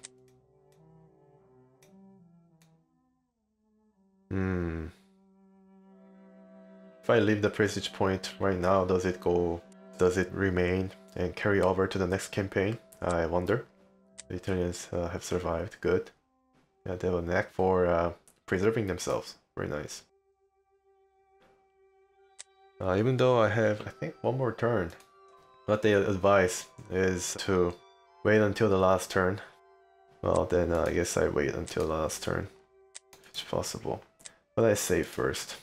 A: If I leave the prestige point right now, does it remain and carry over to the next campaign? I wonder. The Italians have survived. Good. Yeah, they have a knack for preserving themselves. Very nice. Even though I have, I think, one more turn. What they advise is to wait until the last turn. Well, then I guess I wait until the last turn, if it's possible. But I save first.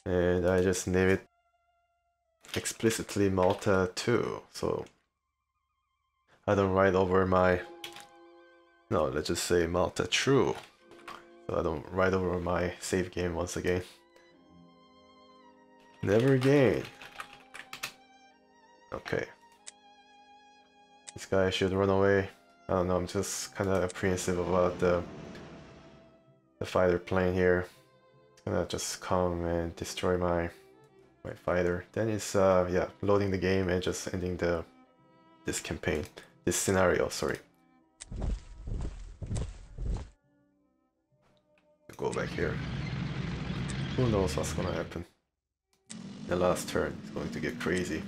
A: And I just name it explicitly Malta 2, so I don't write over my... No, let's just say Malta True. So I don't write over my save game once again. Never again. Okay. This guy should run away. I don't know, I'm just kind of apprehensive about the fighter plane here. It's gonna just come and destroy my fighter. Then it's yeah, loading the game and just ending this campaign. This scenario, sorry. Go back here. Who knows what's gonna happen. The last turn is going to get crazy.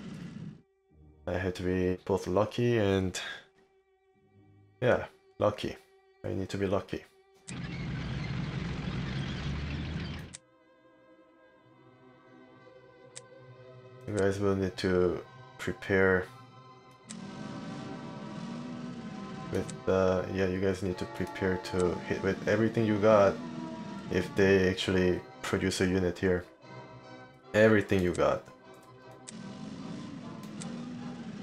A: I had to be both lucky and... yeah, lucky. I need to be lucky. You guys will need to prepare with yeah, you guys need to prepare to hit with everything you got if they actually produce a unit here. Everything you got.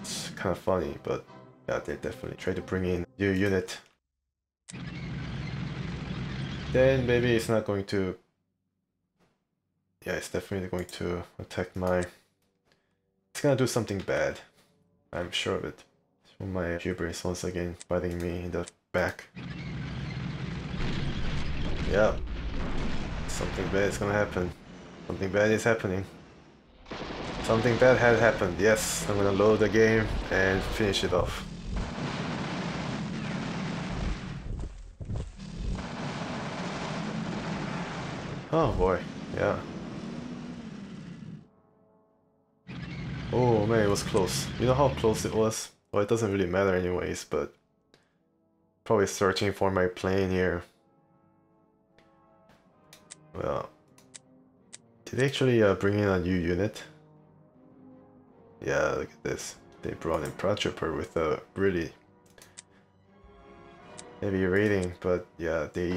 A: It's kind of funny, but yeah, they definitely try to bring in new unit. Then maybe it's not going to... yeah, it's definitely going to attack my... it's gonna do something bad. I'm sure of it. So my hubris once again biting me in the back. Yeah. Something bad is gonna happen. Something bad is happening. Something bad had happened. Yes, I'm gonna load the game and finish it off. Oh boy, yeah. Oh man, it was close. You know how close it was? Well, it doesn't really matter anyways, but... probably searching for my plane here. Well... did they actually bring in a new unit? Yeah, look at this. They brought in Paratrooper with a really heavy rating, but yeah, they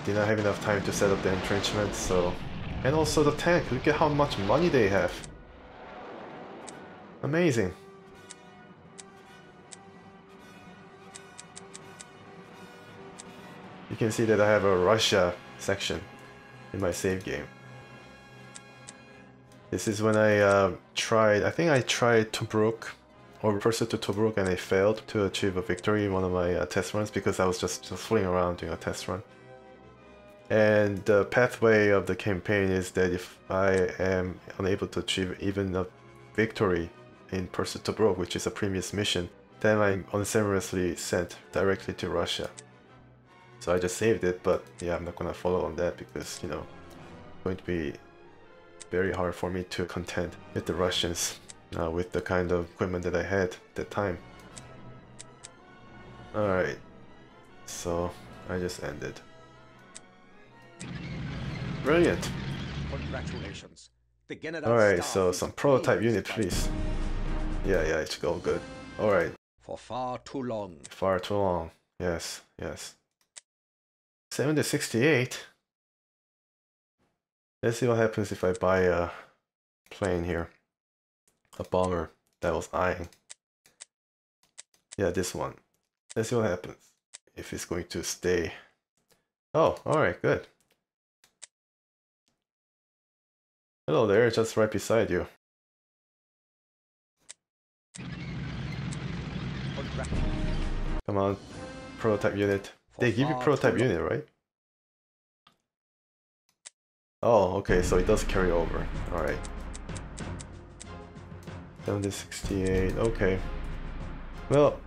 A: did not have enough time to set up the entrenchment, so... and also the tank, look at how much money they have. Amazing. You can see that I have a Russia section in my save game. This is when I tried, I think I tried Tobruk, or Pursuit to Tobruk, and I failed to achieve a victory in one of my test runs because I was just fooling around doing a test run. And the pathway of the campaign is that if I am unable to achieve even a victory in Pursuit to Tobruk, which is a previous mission, then I'm unceremoniously sent directly to Russia. So I just saved it, but yeah, I'm not gonna follow on that because, you know, it's going to be very hard for me to contend with the Russians with the kind of equipment that I had at that time. Alright, so I just ended. Brilliant!
B: Congratulations. The General
A: Alright,
B: Staff
A: so
B: is
A: some prototype
B: pleased
A: unit,
B: by
A: please. Yeah, it's all good. Alright.
B: for far too long.
A: Far too long. Yes, yes. 7068. Let's see what happens if I buy a plane here. A bomber that was eyeing. Yeah, this one. Let's see what happens. If it's going to stay. Oh, alright, good. Hello there, just right beside you. Come on, prototype unit. They give you prototype unit, right? Oh, okay, so it does carry over. Alright. 7068, okay. Well,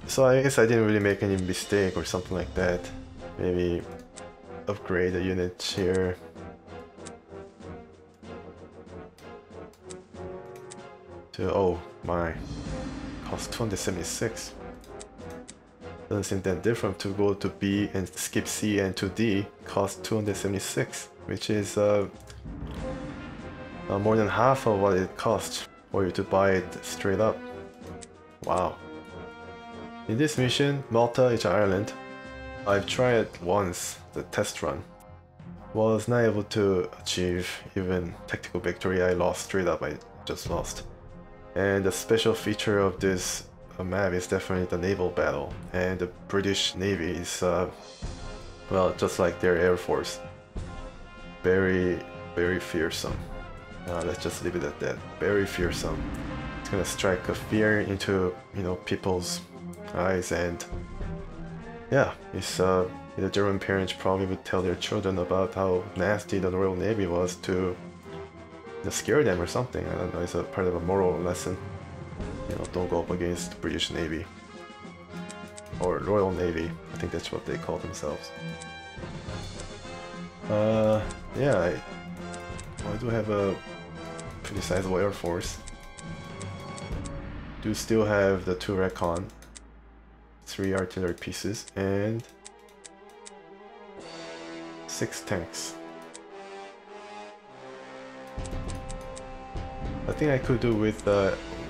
A: so I guess I didn't really make any mistake or something like that. Maybe upgrade the unit here. To, oh my, cost 276. Doesn't seem that different to go to B and skip C and to D. Cost 276, which is more than half of what it cost for you to buy it straight up. Wow. In this mission, Malta is Ireland. I've tried once the test run. Was not able to achieve even tactical victory. I lost straight up. I just lost. And the special feature of this map is definitely the naval battle. And the British Navy is, well, just like their Air Force. Very, very fearsome. Let's just leave it at that. Very fearsome. It's gonna strike a fear into, you know, people's eyes, and yeah, it's the German parents probably would tell their children about how nasty the Royal Navy was to scare them or something. I don't know, it's a part of a moral lesson. You know, don't go up against the British Navy. Or Royal Navy, I think that's what they call themselves. Yeah, I do have a pretty sizable Air Force. Do still have the 2 recon, 3 artillery pieces, and 6 tanks. I think I could do with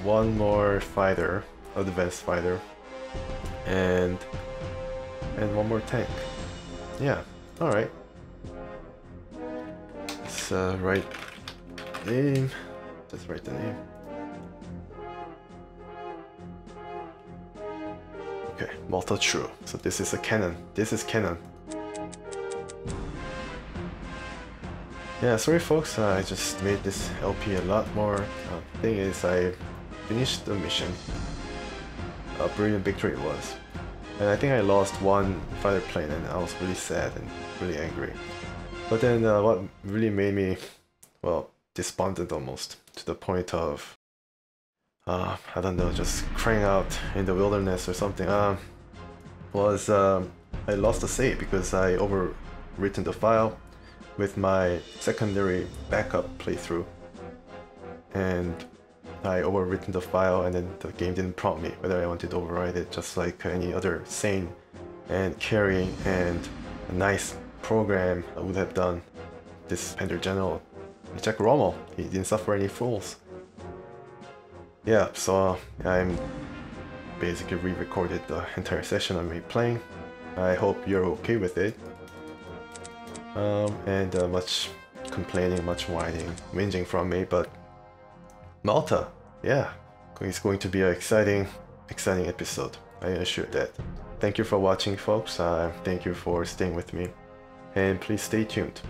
A: 1 more fighter, advanced fighter, and 1 more tank. Yeah, alright. Let's write name. Just write the name. Okay, Malta True. So this is a cannon. This is cannon. Yeah, sorry folks, I just made this LP a lot more. Thing is, I finished the mission. A brilliant victory it was. And I think I lost 1 fighter plane and I was really sad and really angry. But then what really made me, well, despondent almost, to the point of, I don't know, just crying out in the wilderness or something, was I lost a save because I overwritten the file with my secondary backup playthrough, and I overwritten the file and then the game didn't prompt me whether I wanted to override it, just like any other sane and caring and a nice program I would have done. This Panzer General, Jack Rommel, he didn't suffer any fools. Yeah, so I'm basically re-recorded the entire session of me playing. I hope you're okay with it. And much complaining, much whining, whinging from me, but Malta, yeah, it's going to be an exciting episode. I assure that. Thank you for watching, folks. Thank you for staying with me, and please stay tuned.